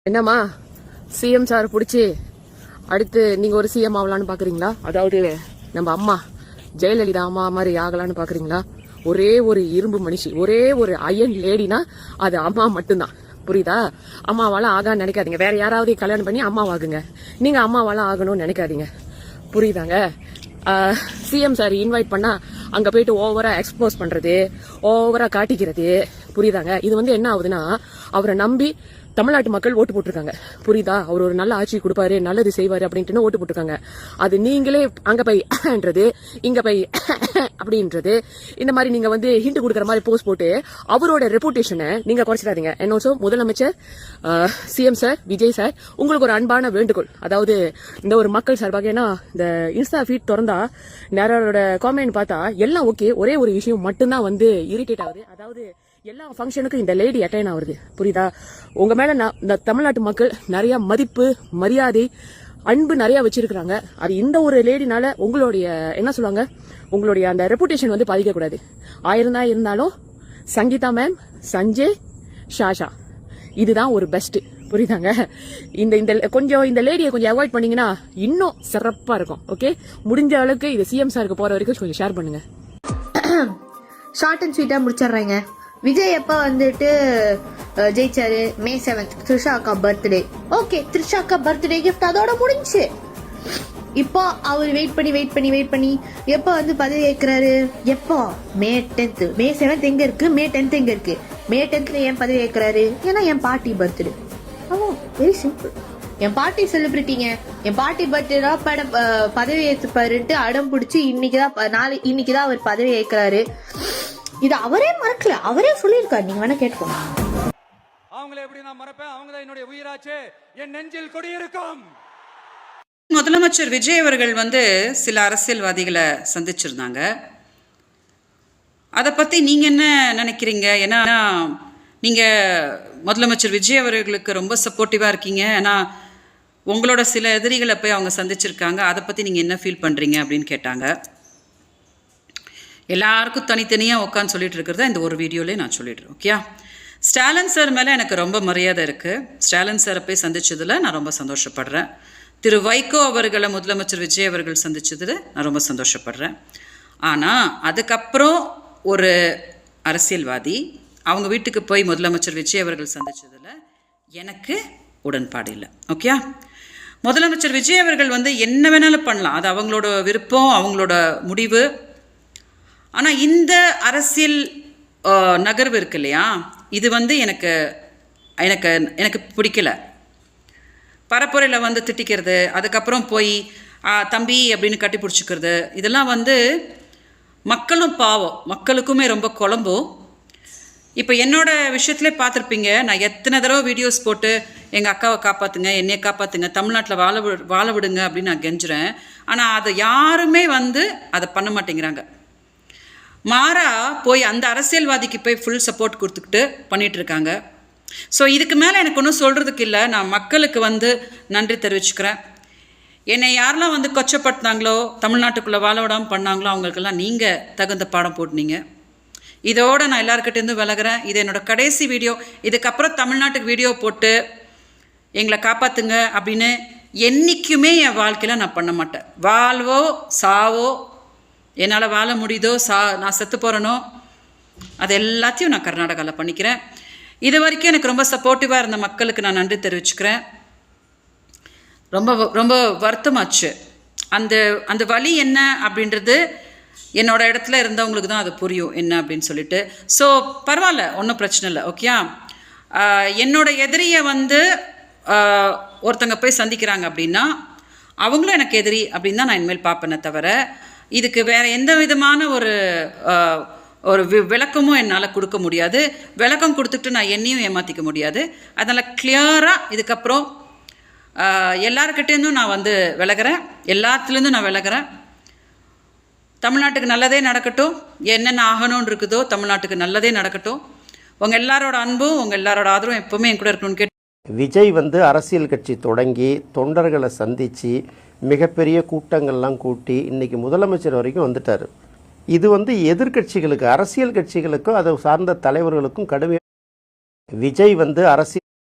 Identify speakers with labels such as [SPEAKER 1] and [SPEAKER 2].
[SPEAKER 1] என்னம்மா CM sir பிடிச்சி அடுத்து நீங்க ஒரு சிஎம் ஆகலான்னு பாக்குறீங்களா? அதாவது நம்ம அம்மா ஜெயலலிதா அம்மா மாதிரி ஆகலான்னு பாக்குறீங்களா? ஒரே ஒரு இரும்பு மனுஷி, ஒரே ஒரு அயன் லேடினா அது அம்மா மட்டும்தான். புரியுதா? அம்மாவால ஆகான்னு நினைக்காதீங்க. வேற யாராவது கல்யாணம் பண்ணி அம்மாவாகுங்க. நீங்க அம்மாவால ஆகணும்னு நினைக்காதீங்க. புரியுதாங்க? சிஎம் சார் இன்வைட் பண்ணா அங்க போயிட்டு ஓவரா எக்ஸ்போஸ் பண்றது, ஓவரா காட்டிக்கிறது. புரியுதாங்க? இது என்ன ஆகுதுன்னா, அவரை நம்பி தமிழ்நாட்டு மக்கள் ஓட்டு போட்டிருக்காங்க. புரியுதா? அவர் ஒரு நல்ல ஆட்சி கொடுப்பாரு, நல்லது செய்வாரு அப்படின்ட்டு ஓட்டு போட்டிருக்காங்க. அது நீங்களே அங்க போய் இங்க போய் அப்படின்றது, இந்த மாதிரி நீங்க ஹிண்ட் கொடுக்குற மாதிரி போஸ்ட் போட்டு அவரோட ரெப்புடேஷனை நீங்க குறைச்சிடாதீங்க. அண்ட் ஆல்சோ முதலமைச்சர் சிஎம் சார், விஜய் சார், உங்களுக்கு ஒரு அன்பான வேண்டுகோள். அதாவது இந்த ஒரு மக்கள் சார்பாக, ஏன்னா இந்த இன்ஸ்டா ஃபீட் திறந்தா நிறையோட காமெண்ட் பார்த்தா எல்லாம் ஓகே, ஒரே ஒரு விஷயம் மட்டும்தான் இரிட்டேட் ஆகுது. அதாவது எல்லா ஃபங்க்ஷனுக்கும் இந்த லேடி அட்டைன் ஆகுது. புரியுதா? உங்க மேல இந்த தமிழ்நாட்டு மக்கள் நிறைய மதிப்பு, மரியாதை, அன்பு நிறைய வச்சிருக்காங்க. அது இந்த ஒரு லேடினால உங்களுடைய என்ன சொல்லுவாங்க, உங்களுடைய அந்த ரெப்புடேஷன் பாதிக்க கூடாது. 1000 தான் இருந்தாலும் சங்கீதா மேம், சஞ்சய், ஷாஷா, இதுதான் ஒரு பெஸ்ட். புரியுதாங்க? இந்த கொஞ்சம் இந்த லேடியை கொஞ்சம் அவாய்ட் பண்ணீங்கன்னா இன்னும் சிறப்பா இருக்கும். ஓகே, முடிஞ்ச அளவுக்கு இது சிஎம் சாருக்கு போற வரைக்கும் கொஞ்சம் ஷேர் பண்ணுங்க.
[SPEAKER 2] ஷார்ட் அண்ட் ஸ்வீட்டா முடிச்சிடுறேங்க. விஜய் எப்ப ஜெயிச்சாரு? May 7th, த்ரிஷா அக்கா பர்த்டே. ஓகே, த்ரிஷா அக்கா பர்த்டே கிஃப்ட் அதோட முடிஞ்சு. இப்போ அவர் வெயிட் பண்ணி எப்ப பதவி ஏற்கிறாரு? எப்போ? May 10th. May 7th எங்க இருக்கு? May 10th எங்க இருக்கு? May 10th ஏன் பதவி ஏற்கிறாரு? ஏன்னா என் பாட்டி பர்த்டே. Very simple. என் பாட்டி செலிபிரிட்டிங்க. என் பாட்டி பர்த்டே பதவி ஏற்றுப்பாருன்ட்டு அடம் பிடிச்சி இன்னைக்குதான் அவர் பதவி ஏற்கிறாரு. இது அவரே மறக்கல, அவரே சொல்லியிருக்காரு. நீங்க வேணா கேட்டுக்கோங்க.
[SPEAKER 3] அவங்களே எப்படி நான் மறப்பேன்? அவங்க தான் என்னுடைய உயிராச்சு, என் நெஞ்சில் குடியிருக்கும்.
[SPEAKER 4] முதலமைச்சர் விஜய் அவர்கள் சில அரசியல்வாதிகளை சந்திச்சிருந்தாங்க. அதை பற்றி நீங்கள் என்ன நினைக்கிறீங்க? ஏன்னா நீங்கள் முதலமைச்சர் விஜய் அவர்களுக்கு ரொம்ப சப்போர்ட்டிவாக இருக்கீங்க. ஏன்னா உங்களோட சில எதிரிகளை போய் அவங்க சந்திச்சிருக்காங்க. அதை பற்றி நீங்கள் என்ன ஃபீல் பண்ணுறீங்க அப்படின்னு கேட்டாங்க. எல்லாருக்கும் தனித்தனியாக உட்காந்து சொல்லிட்டு இருக்கிறத இந்த ஒரு வீடியோலேயே நான் சொல்லிடுறேன். ஓகே, ஸ்டாலின் சார் மேலே எனக்கு ரொம்ப மரியாதை இருக்குது. ஸ்டாலின் சாரை போய் சந்தித்ததில் நான் ரொம்ப சந்தோஷப்படுறேன். திரு வைகோ அவர்களை முதலமைச்சர் விஜய் அவர்கள் சந்தித்ததில் நான் ரொம்ப சந்தோஷப்படுறேன். ஆனால் அதுக்கப்புறம் ஒரு அரசியல்வாதி அவங்க வீட்டுக்கு போய் முதலமைச்சர் விஜய் அவர்கள் சந்தித்ததில் எனக்கு உடன்பாடு இல்லை. ஓகே, முதலமைச்சர் விஜய் அவர்கள் என்ன வேணாலும் பண்ணலாம், அது அவங்களோட விருப்பம், அவங்களோட முடிவு. ஆனால் இந்த அரசியல் நகர்வு இருக்கு இல்லையா, இது எனக்கு எனக்கு எனக்கு பிடிக்கல. பரப்புரையில் திட்டிக்கிறது, அதுக்கப்புறம் போய் தம்பி அப்படின்னு கட்டி பிடிச்சிக்கிறது, இதெல்லாம் மக்களும் பாவம், மக்களுக்குமே ரொம்ப குழம்பும். இப்போ என்னோட விஷயத்துலேயே பார்த்துருப்பீங்க, நான் எத்தனை தடவை வீடியோஸ் போட்டு எங்கள் அக்காவை காப்பாற்றுங்க, என்னையை காப்பாற்றுங்க, தமிழ்நாட்டில் வாழ விடுங்க அப்படின்னு நான் கெஞ்சுறேன். ஆனால் அதை யாருமே அதை பண்ண மாட்டேங்கிறாங்க. மாறா போய் அந்த அரசியல்வாதிக்கு போய் ஃபுல் சப்போர்ட் கொடுத்துக்கிட்டு பண்ணிகிட்ருக்காங்க. ஸோ இதுக்கு மேலே எனக்கு ஒன்றும் சொல்கிறதுக்கு இல்லை. நான் மக்களுக்கு நன்றி தெரிவிச்சுக்கிறேன். என்னை யாரெல்லாம் கொச்சப்படுத்தினாங்களோ, தமிழ்நாட்டுக்குள்ளே வாழ விடாமல் பண்ணாங்களோ, அவங்களுக்கெல்லாம் நீங்கள் தகுந்த பாடம் போட்டுனீங்க. இதோடு நான் எல்லாருக்கிட்டேருந்து விலகிறேன். இது என்னோடய கடைசி வீடியோ. இதுக்கப்புறம் தமிழ்நாட்டுக்கு வீடியோ போட்டு எங்களை காப்பாற்றுங்க அப்படின்னு என்றைக்குமே என் வாழ்க்கையில் நான் பண்ண மாட்டேன். வாழ்வோ சாவோ, என்னால் வாழ முடியுதோ, நான் செத்து போகிறேனோ, அது எல்லாத்தையும் நான் கர்நாடகாவில் பண்ணிக்கிறேன். இது வரைக்கும் எனக்கு ரொம்ப சப்போர்ட்டிவாக இருந்த மக்களுக்கு நான் நன்றி தெரிவிச்சுக்கிறேன். ரொம்ப ரொம்ப வருத்தமாச்சு. அந்த வலி என்ன அப்படின்றது என்னோட இடத்துல இருந்தவங்களுக்கு தான் அது புரியும் என்ன அப்படின்னு சொல்லிட்டு. ஸோ பரவாயில்ல, ஒன்றும் பிரச்சனை இல்லை. ஓகே, என்னோட எதிரியை ஒருத்தங்க போய் சந்திக்கிறாங்க அப்படின்னா அவங்களும் எனக்கு எதிரி அப்படின்னு தான் நான் இனிமேல் பார்ப்பேனே தவிர, இதுக்கு வேறு எந்த விதமான ஒரு விளக்கமும் என்னால் கொடுக்க முடியாது. விளக்கம் கொடுத்துட்டு நான் என்னையும் ஏமாற்றிக்க முடியாது. அதனால் கிளியராக இதுக்கப்புறம் எல்லாருக்கிட்டேருந்தும் நான் விலகிறேன், எல்லாத்துலேருந்தும் நான் விலகிறேன். தமிழ்நாட்டுக்கு நல்லதே நடக்கட்டும், என்னென்ன ஆகணும்னு இருக்குதோ தமிழ்நாட்டுக்கு நல்லதே நடக்கட்டும். உங்கள் எல்லாரோட அன்பும் உங்கள் எல்லாரோட ஆதரவும் எப்போவுமே என் கூட இருக்கணும்னு கேட்டு,
[SPEAKER 5] விஜய் அரசியல் கட்சி தொடங்கி தொண்டர்களை சந்தித்து மிகப்பெரிய கூட்டங்கள்லாம் கூட்டி இன்றைக்கி முதலமைச்சர் வரைக்கும் வந்துட்டார். இது எதிர்கட்சிகளுக்கு, அரசியல் கட்சிகளுக்கும் அதை சார்ந்த தலைவர்களுக்கும் கடுமையாக விஜய் அரசியல்